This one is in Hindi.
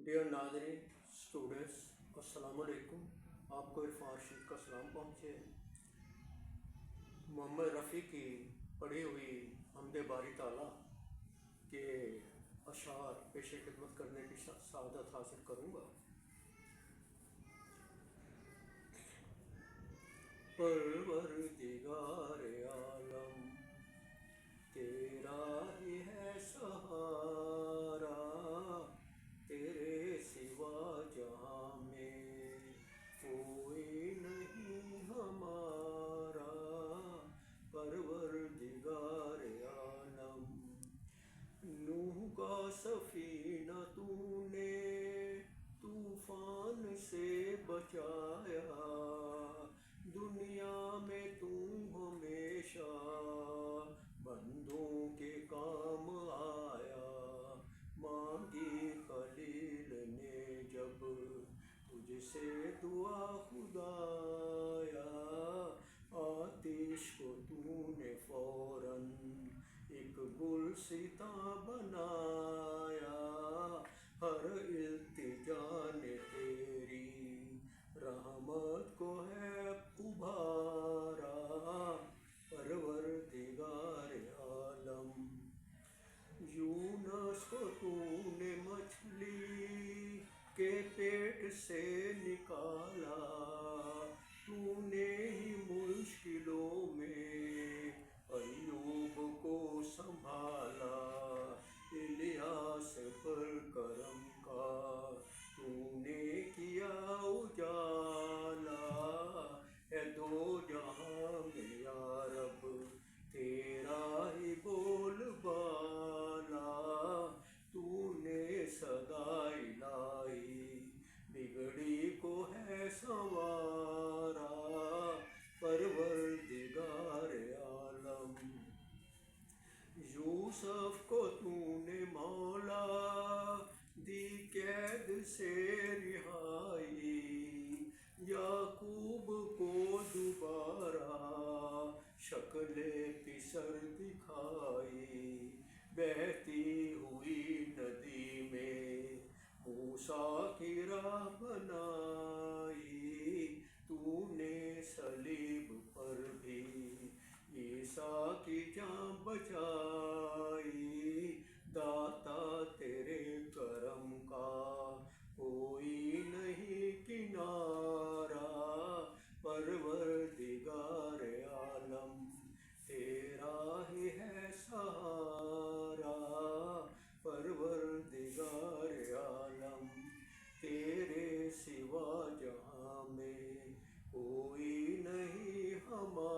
डियर नादरीन स्टूडेंट्स, अस्सलाम वालेकुम। आपको इरफान रशीद का सलाम पहुँचे। मोहम्मद रफ़ी की पढ़ी हुई हमदे बारी ताला के अशार पेश खिदमत करने की सआदत हासिल करूँगा। परवरदिगार आलम तेरा ही है सहारा, तेरे सिवा जहाँ में कोई नहीं हमारा। परवरदिगार आलम नूह का सफीना तूने तूफान से बचाया, दुनिया में तू हमेशा बंदों के काम आया। मांगी खलील ने जब तुझसे दुआ खुदाया, आतिश को तूने फौरन एक गुलसिता बनाया। हर इल्तिजा ने तेरी रहमत को है उभारा। परवरदिगार आलम यूनुस को तूने मछली के पेट से निकाला, तूने ही मुश्किलों में अय्यूब को संभाला। इलियास पर करम का तूने किया उजाला, है दो जहां में या रब तेरा ही बोलबाला। तूने सदाई लाई बिगड़ी को है संवारा। परवरदिगार आलम यूसुफ को तूने मौला दी कैद से रिहाई, याकूब को दोबारा शक्ले पिसर दिखाई। बहती हुई नदी में मूसा की राह बनाई, तूने सलीब पर भी ईसा की जान बचाई। दाता तेरे करम का कोई नहीं किनारा। परवरदिगार आलम तेरा ही है सहारा। परवरदिगार आलम तेरे सिवा जहाँ में कोई नहीं हमारा।